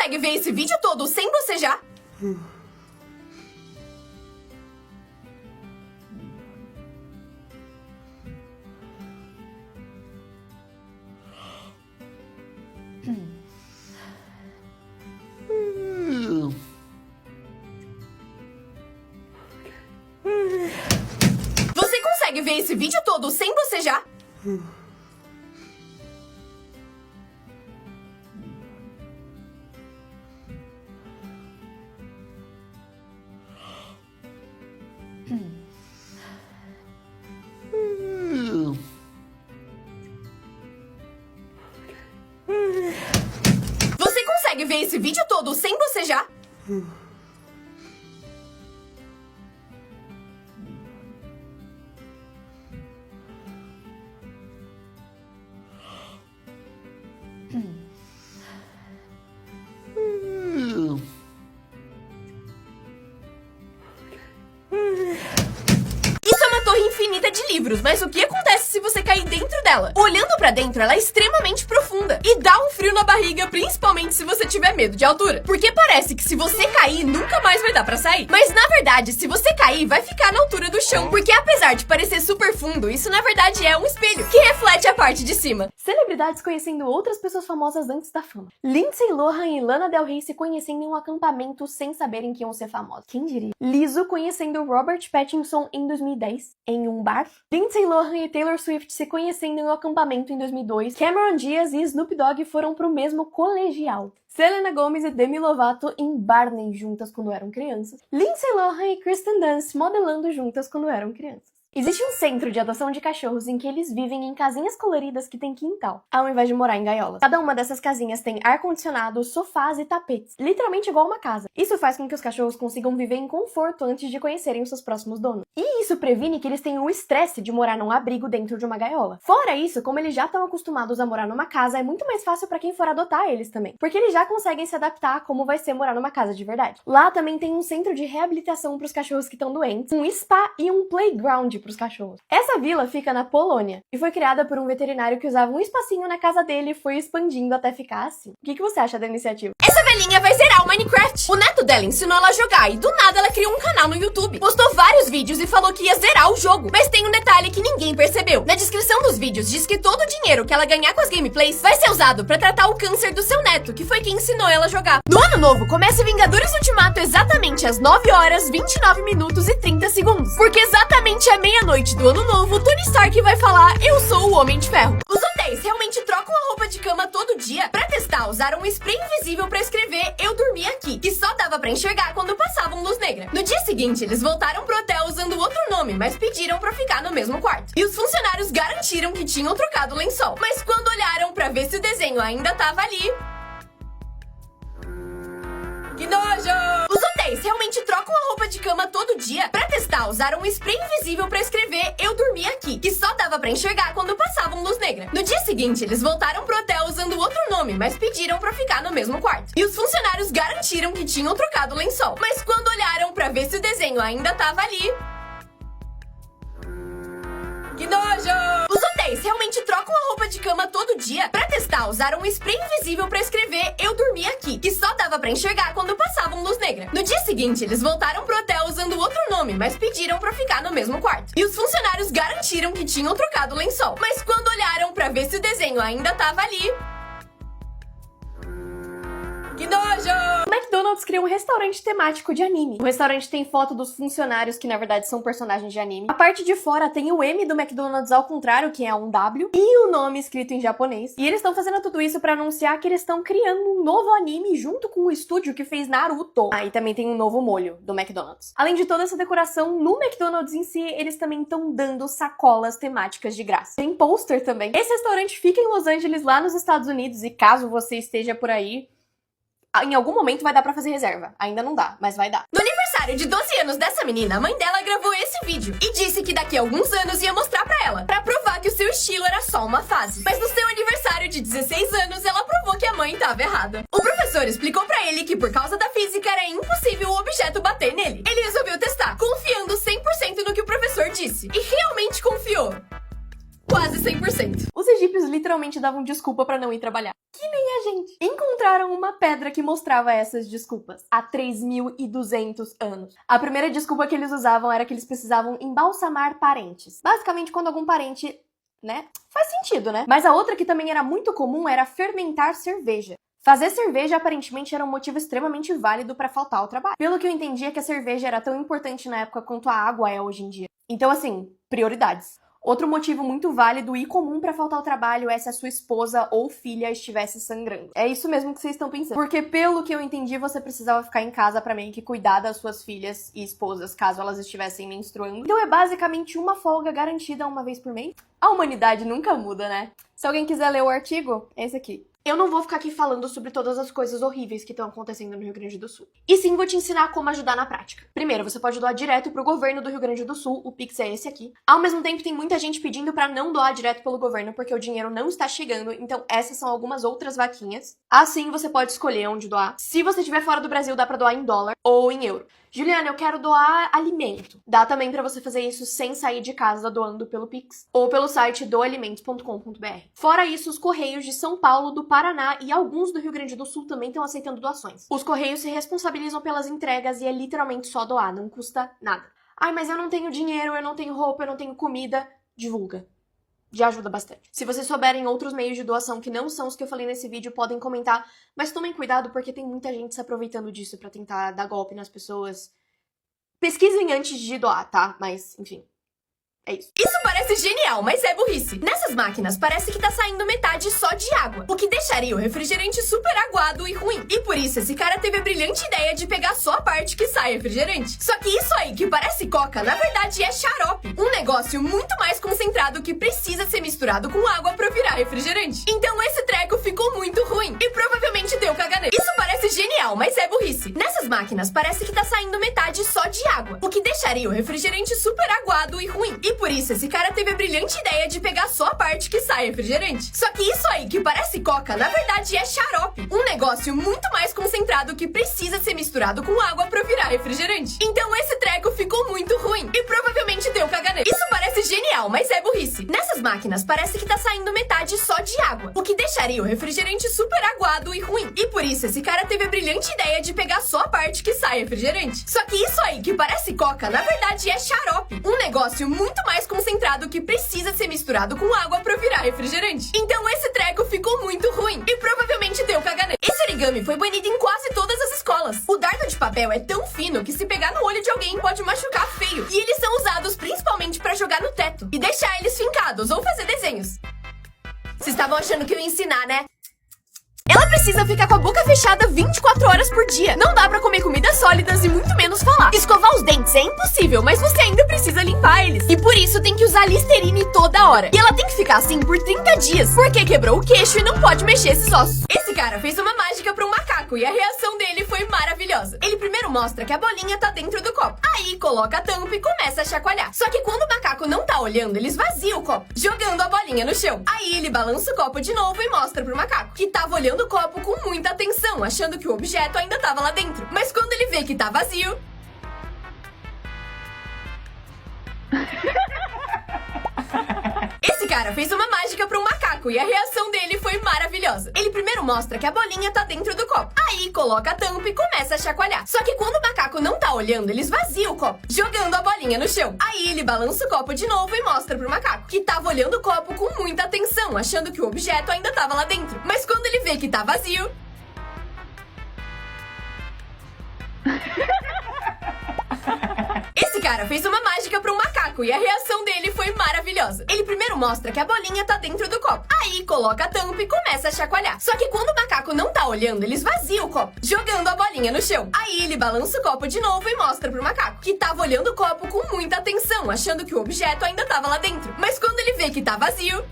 consegue ver esse vídeo todo sem bocejar? Você consegue ver esse vídeo todo sem bocejar? Você consegue ver esse vídeo todo sem bocejar? Isso é uma torre infinita de livros, mas o que acontece se você cair dentro dela? Olhando pra dentro, ela é extremamente profunda e dá um frio na barriga, principalmente se você tiver medo de altura. Porque parece que se você cair, nunca mais vai dar pra sair. Mas na verdade, se você cair, vai ficar na altura do chão, porque apesar de parecer super fundo, isso na verdade é um espelho que reflete a parte de cima. Celebridades conhecendo outras pessoas famosas antes da fama. Lindsay Lohan e Lana Del Rey se conhecendo em um acampamento sem saberem que iam ser famosos. Quem diria? Lizzo conhecendo Robert Pattinson em 2010, em um bar. Lindsay Lohan e Taylor Swift se conhecendo em um acampamento em 2002. Cameron Diaz e Snoop Dogg foram pro mesmo colegial. Selena Gomez e Demi Lovato em Barney juntas quando eram crianças. Lindsay Lohan e Kristen Dunst modelando juntas quando eram crianças. Existe um centro de adoção de cachorros em que eles vivem em casinhas coloridas que tem quintal, ao invés de morar em gaiolas. Cada uma dessas casinhas tem ar-condicionado, sofás e tapetes, literalmente igual uma casa. Isso faz com que os cachorros consigam viver em conforto antes de conhecerem os seus próximos donos. E isso previne que eles tenham o estresse de morar num abrigo dentro de uma gaiola. Fora isso, como eles já estão acostumados a morar numa casa, é muito mais fácil pra quem for adotar eles também, porque eles já conseguem se adaptar a como vai ser morar numa casa de verdade. Lá também tem um centro de reabilitação pros cachorros que estão doentes, um spa e um playground pros cachorros. Essa vila fica na Polônia e foi criada por um veterinário que usava um espacinho na casa dele e foi expandindo até ficar assim. O que você acha da iniciativa? Essa velhinha vai zerar o Minecraft. O neto dela ensinou ela a jogar e do nada ela criou um canal no YouTube. Postou vários vídeos e falou que ia zerar o jogo. Mas tem um detalhe que ninguém percebeu. Na descrição dos vídeos diz que todo o dinheiro que ela ganhar com as gameplays vai ser usado pra tratar o câncer do seu neto, que foi quem ensinou ela a jogar. No ano novo, começa Vingadores Ultimato exatamente às 9 horas, 29 minutos e 30 segundos. Porque exatamente à meia-noite do ano novo, Tony Stark vai falar: eu sou o Homem de Ferro. Os hotéis realmente trocam a roupa de cama todo dia? Pra testar, usaram um spray invisível pra escrever "eu dormi aqui", que só dava pra enxergar quando passavam luz negra. No dia seguinte, eles voltaram pro hotel usando outro nome, mas pediram pra ficar no mesmo quarto. E os funcionários garantiram que tinham trocado o lençol. Mas quando olharam pra ver se o desenho ainda tava ali... Que nojo! Os hotéis realmente trocam a roupa de cama todo dia? Pra testar, usaram um spray invisível pra escrever "eu dormi aqui", que só dava pra enxergar quando passavam luz negra. No dia seguinte, eles voltaram pro hotel usando outro nome, mas pediram pra ficar no mesmo quarto. E os funcionários garantiram que tinham trocado o lençol. Mas quando olharam pra ver se o desenho ainda tava ali... Que nojo! Os hotéis realmente trocam a roupa de cama todo dia? Pra testar, usaram um spray invisível pra escrever "eu dormi aqui", que só dava pra enxergar quando passavam luz negra. No dia seguinte, eles voltaram pro hotel usando outro nome, mas pediram pra ficar no mesmo quarto. E os funcionários garantiram que tinham trocado o lençol. Mas quando olharam pra ver se o desenho ainda tava ali... Que nojo! O McDonald's criou um restaurante temático de anime. O restaurante tem foto dos funcionários, que na verdade são personagens de anime. A parte de fora tem o M do McDonald's ao contrário, que é um W, e o nome escrito em japonês. E eles estão fazendo tudo isso pra anunciar que eles estão criando um novo anime junto com o estúdio que fez Naruto. Ah, e também tem um novo molho do McDonald's. Além de toda essa decoração, no McDonald's em si, eles também estão dando sacolas temáticas de graça. Tem pôster também. Esse restaurante fica em Los Angeles, lá nos Estados Unidos, e caso você esteja por aí, em algum momento vai dar pra fazer reserva. Ainda não dá, mas vai dar. No aniversário de 12 anos dessa menina, a mãe dela gravou esse vídeo e disse que daqui a alguns anos ia mostrar pra ela, pra provar que o seu estilo era só uma fase. Mas no seu aniversário de 16 anos, ela provou que a mãe tava errada. O professor explicou pra ele que por causa da física era impossível o objeto bater nele. Ele resolveu testar, confiando 100% no que o professor disse. E realmente confiou. Quase 100%. Os egípcios literalmente davam desculpa pra não ir trabalhar. Que nem a gente. Encontraram uma pedra que mostrava essas desculpas há 3.200 anos. A primeira desculpa que eles usavam era que eles precisavam embalsamar parentes. Basicamente, quando algum parente, né? Faz sentido, né? Mas a outra que também era muito comum era fermentar cerveja. Fazer cerveja aparentemente era um motivo extremamente válido para faltar ao trabalho. Pelo que eu entendi é que a cerveja era tão importante na época quanto a água é hoje em dia. Então, assim, prioridades. Outro motivo muito válido e comum pra faltar ao trabalho é se a sua esposa ou filha estivesse sangrando. É isso mesmo que vocês estão pensando. Porque, pelo que eu entendi, você precisava ficar em casa pra meio que cuidar das suas filhas e esposas, caso elas estivessem menstruando. Então é basicamente uma folga garantida uma vez por mês. A humanidade nunca muda, né? Se alguém quiser ler o artigo, é esse aqui. Eu não vou ficar aqui falando sobre todas as coisas horríveis que estão acontecendo no Rio Grande do Sul. E sim, vou te ensinar como ajudar na prática. Primeiro, você pode doar direto pro governo do Rio Grande do Sul, o Pix é esse aqui. Ao mesmo tempo, tem muita gente pedindo pra não doar direto pelo governo, porque o dinheiro não está chegando, então essas são algumas outras vaquinhas. Assim, você pode escolher onde doar. Se você estiver fora do Brasil, dá pra doar em dólar ou em euro. Juliana, eu quero doar alimento. Dá também pra você fazer isso sem sair de casa doando pelo Pix ou pelo site doalimentos.com.br. Fora isso, os Correios de São Paulo, do Paraná e alguns do Rio Grande do Sul também estão aceitando doações. Os Correios se responsabilizam pelas entregas e é literalmente só doar, não custa nada. Ai, mas eu não tenho dinheiro, eu não tenho roupa, eu não tenho comida. Divulga. Já ajuda bastante. Se vocês souberem outros meios de doação que não são os que eu falei nesse vídeo, podem comentar, mas tomem cuidado porque tem muita gente se aproveitando disso pra tentar dar golpe nas pessoas. Pesquisem antes de doar, tá? Mas, enfim, é isso. Isso parece genial, mas é burrice. Nessas máquinas parece que tá saindo metade só de água, o que deixaria o refrigerante super aguado e ruim. E por isso esse cara teve a brilhante ideia de pegar só a parte que sai refrigerante. Só que isso aí que parece coca, na verdade é xarope. Um negócio muito mais concentrado que precisa ser misturado com água pra virar refrigerante. Então esse treco ficou muito ruim e provavelmente deu caganeira. Isso parece genial, mas é burrice. Nessas máquinas parece que tá saindo metade só de água, o que deixaria o refrigerante super aguado e ruim. E por isso esse cara teve a brilhante ideia de pegar só a parte que sai refrigerante. Só que isso aí que parece coca, na verdade é xarope. Um negócio muito mais concentrado que precisa ser misturado com água pra virar refrigerante. Então esse treco ficou muito ruim e provavelmente deu caganeira. Isso parece genial, mas é burrice. Nessas máquinas parece que tá saindo metade só de água, o que deixaria o refrigerante super aguado e ruim. E por isso esse cara teve a brilhante ideia de pegar só a parte que sai refrigerante. Só que isso aí que parece coca, na verdade é xarope. Um negócio muito mais concentrado que precisa ser misturado com água pra virar refrigerante. Então esse treco ficou muito ruim e provavelmente deu caganeira. Esse origami foi banido em quase todas as escolas. O dardo de papel é tão fino que se pegar no olho de alguém pode machucar feio. E eles são usados principalmente pra jogar no teto e deixar eles fincados ou fazer desenhos. Vocês estavam achando que eu ia ensinar, né? Ela precisa ficar com a boca fechada 24 horas por dia. Não dá pra comer comidas sólidas e muito menos falar. Escovar os dentes é impossível, mas você ainda precisa limpar eles. E por isso tem que usar Listerine toda hora. E ela tem que ficar assim por 30 dias, porque quebrou o queixo e não pode mexer esses ossos. Esse cara fez uma mágica pra um macaco e a reação dele foi maravilhosa. Ele primeiro mostra que a bolinha tá dentro do copo. Aí coloca a tampa e começa a chacoalhar. Só que quando o macaco não tá olhando, ele esvazia o copo, jogando a bolinha no chão. Aí ele balança o copo de novo e mostra pro macaco, que tava olhando o copo com muita atenção, achando que o objeto ainda tava lá dentro. Mas quando ele vê que tá vazio... Esse cara fez uma mágica pra um macaco e a reação dele foi maravilhosa. Ele primeiro mostra que a bolinha tá dentro do copo. Aí coloca a tampa e começa a chacoalhar. Só que quando o macaco não tá olhando, ele esvazia o copo, jogando a bolinha no chão. Aí ele balança o copo de novo e mostra pro macaco, que tava olhando o copo com muita atenção, achando que o objeto ainda tava lá dentro. Mas quando ele vê que tá vazio... Esse cara fez uma mágica pra um macaco e a reação dele foi maravilhosa. Ele primeiro mostra que a bolinha tá dentro do copo. Aí coloca a tampa e começa a chacoalhar. Só que quando o macaco não tá olhando, ele esvazia o copo, jogando a bolinha no chão. Aí ele balança o copo de novo e mostra pro macaco, que tava olhando o copo com muita atenção, achando que o objeto ainda tava lá dentro. Mas quando ele vê que tá vazio...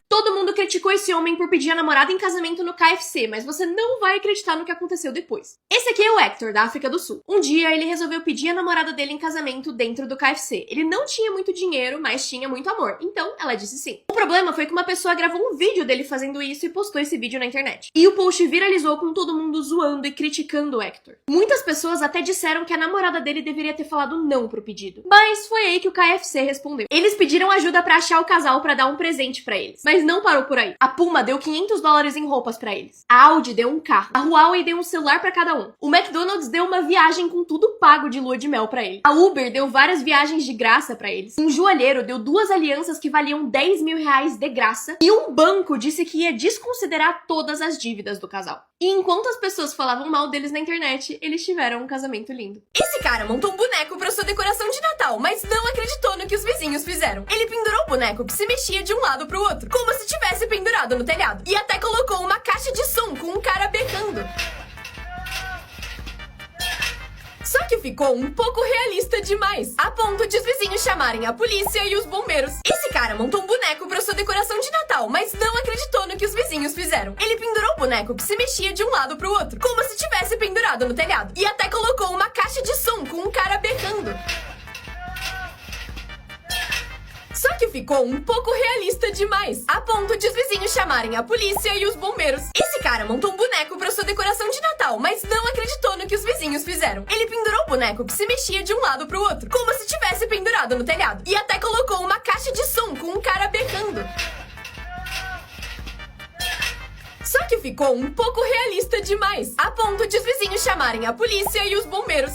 Todo mundo criticou esse homem por pedir a namorada em casamento no KFC, mas você não vai acreditar no que aconteceu depois. Esse aqui é o Hector, da África do Sul. Um dia, ele resolveu pedir a namorada dele em casamento dentro do KFC. Ele não tinha muito dinheiro, mas tinha muito amor, então ela disse sim. O problema foi que uma pessoa gravou um vídeo dele fazendo isso e postou esse vídeo na internet. E o post viralizou com todo mundo zoando e criticando o Hector. Muitas pessoas até disseram que a namorada dele deveria ter falado não pro pedido. Mas foi aí que o KFC respondeu. Eles pediram ajuda pra achar o casal pra dar um presente pra eles. Mas não parou por aí. A Puma deu $500 em roupas pra eles. A Audi deu um carro. A Huawei deu um celular pra cada um. O McDonald's deu uma viagem com tudo pago de lua de mel pra eles. A Uber deu várias viagens de graça pra eles. Um joalheiro deu 2 alianças que valiam R$10 mil de graça. E um banco disse que ia desconsiderar todas as dívidas do casal. E enquanto as pessoas falavam mal deles na internet, eles tiveram um casamento lindo. Esse cara montou um boneco pra sua decoração de Natal, mas não acreditou no que os vizinhos fizeram. Ele pendurou o boneco que se mexia de um lado pro outro, como se tivesse pendurado no telhado. E até colocou uma caixa de som com um cara berrando. Só que ficou um pouco realista demais, a ponto de os vizinhos chamarem a polícia e os bombeiros. Esse cara montou um boneco pra sua decoração de Natal, mas não acreditou no que os vizinhos fizeram. Ele pendurou o boneco que se mexia de um lado pro outro, como se tivesse pendurado no telhado. E até colocou uma caixa de som com um cara berrando. Só que ficou um pouco realista demais, a ponto de os vizinhos chamarem a polícia e os bombeiros. Esse cara montou um boneco pra sua decoração de Natal, mas não acreditou no que os vizinhos fizeram. Ele pendurou o boneco que se mexia de um lado pro outro, como se tivesse pendurado no telhado. E até colocou uma caixa de som com um cara berrando. Só que ficou um pouco realista demais, a ponto de os vizinhos chamarem a polícia e os bombeiros.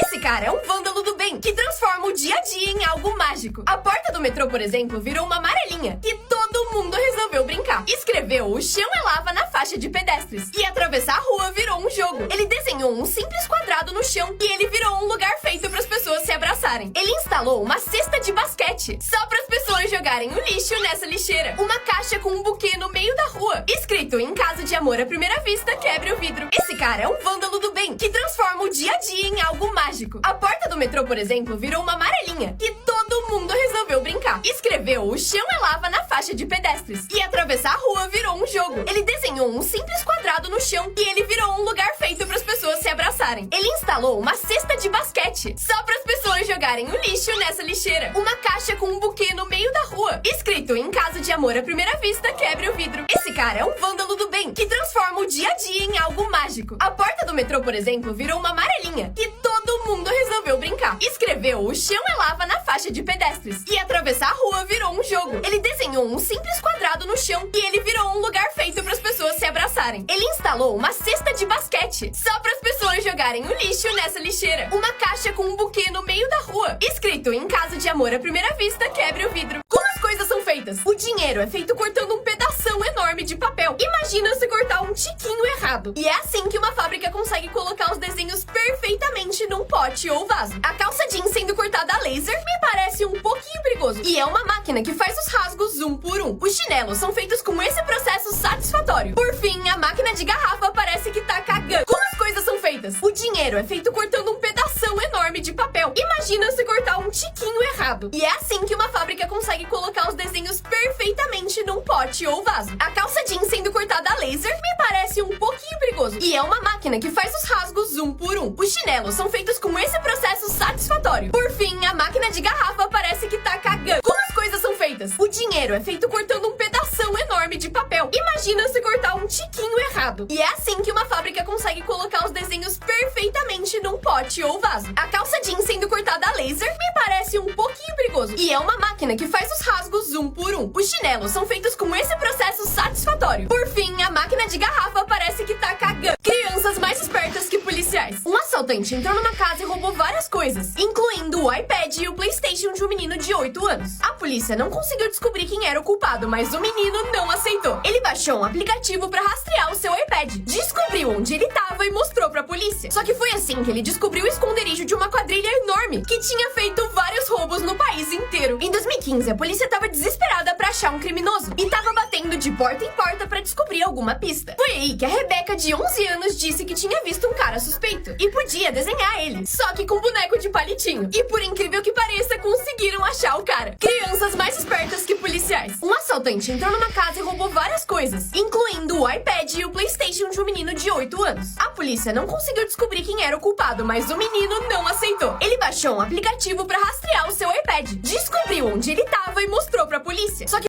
Esse cara é um vândalo do bem, que transforma o dia a dia em algo mágico. A porta do metrô, por exemplo, virou uma amarelinha e todo mundo resolveu brincar. Escreveu "O chão é lava" na faixa de pedestres. E atravessar a rua virou um jogo. Ele desenhou um simples quadrado no chão e ele virou um lugar feito para as pessoas se abraçarem. Ele instalou uma cesta de basquete, só para as pessoas jogarem o lixo nessa lixeira. Uma caixa com um buquê no meio da rua, escrito "Em caso de amor à primeira vista, quebre o vidro". Esse cara é um vândalo do bem, que transforma o dia a dia em algo mágico. A porta do metrô, por exemplo, virou uma amarelinha e todo mundo resolveu brincar. Escreveu "O chão é lava" na faixa de pedestres. E atravessar a rua virou um jogo. Ele desenhou um simples quadrado no chão e ele virou um lugar feito para as pessoas se abraçarem. Ele instalou uma cesta de basquete, só para as pessoas jogarem o lixo nessa lixeira. Uma caixa com um buquê no meio da rua, escrito "Em caso de amor à primeira vista, quebre o vidro". Esse cara é um vândalo do bem, que transforma o dia a dia em algo mágico. A porta do metrô, por exemplo, virou uma amarelinha e todo mundo resolveu brincar. Escreveu "O chão é lava" na faixa de pedestres. E atravessar a rua virou um jogo. Ele desenhou um simples quadrado no chão e ele virou um lugar feito para as pessoas se abraçarem. Ele instalou uma cesta de basquete, só para as pessoas jogarem o lixo nessa lixeira. Uma caixa com um buquê no meio da rua, escrito "Em caso de amor à primeira vista, quebre o vidro". Como as coisas são feitas? O dinheiro é feito cortando um pedação enorme de papel. Imagina se cortar um tiquinho errado. E é assim que uma fábrica consegue colocar os desenhos perfeitamente num pote ou vaso. A calça jeans sendo cortada a laser me parece um pouquinho perigoso. E é uma máquina que faz os rasgos um por um. Os chinelos são feitos com esse processo satisfatório. Por fim, a máquina de garrafa parece que tá cagando. Como as coisas são feitas? O dinheiro é feito cortando um pedação enorme de papel. Imagina se cortar um tiquinho errado. E é assim que uma fábrica consegue colocar os desenhos perfeitamente num pote ou vaso. A calça jeans sendo cortada a laser me parece um pouquinho perigoso. E é uma máquina que faz os rasgos um por um. Os chinelos são feitos com esse processo satisfatório. Por fim, a máquina de garrafa parece que tá cagando. Como as coisas são feitas? O dinheiro é feito cortando um pedação enorme de papel. Imagina se cortar um tiquinho errado. E é assim que uma fábrica consegue colocar os desenhos perfeitamente num pote ou vaso. A calça jeans sendo cortada a laser me parece um pouquinho perigoso. E é uma máquina que faz os rasgos um por um. Os chinelos são feitos com esse processo satisfatório. Por fim, a máquina de garrafa parece que tá cagando. Crianças mais espertas que policiais. Um assaltante entrou numa casa e roubou várias coisas, incluindo o iPad e o PlayStation de um menino de 8 anos. A polícia não conseguiu descobrir quem era o culpado, mas o menino não aceitou. Ele baixou um aplicativo pra rastrear o seu iPad, descobriu onde ele tava e mostrou pra polícia. Só que foi assim que ele descobriu o esconderijo de uma quadrilha enorme que tinha feito vários vários roubos no país inteiro. Em 2015, a polícia tava desesperada pra achar um criminoso e tava batendo de porta em porta pra descobrir alguma pista. Foi aí que a Rebeca, de 11 anos, disse que tinha visto um cara suspeito e podia desenhar ele, só que com boneco de palitinho. E por incrível que pareça, conseguiram achar o cara. Crianças mais espertas que policiais. Um assaltante entrou numa casa e roubou várias coisas, incluindo o iPad e o PlayStation de um menino de 8 anos. A polícia não conseguiu descobrir quem era o culpado, mas o menino não aceitou. Ele baixou um aplicativo pra rastrear o seu iPad, descobriu onde ele tava e mostrou pra polícia. Só que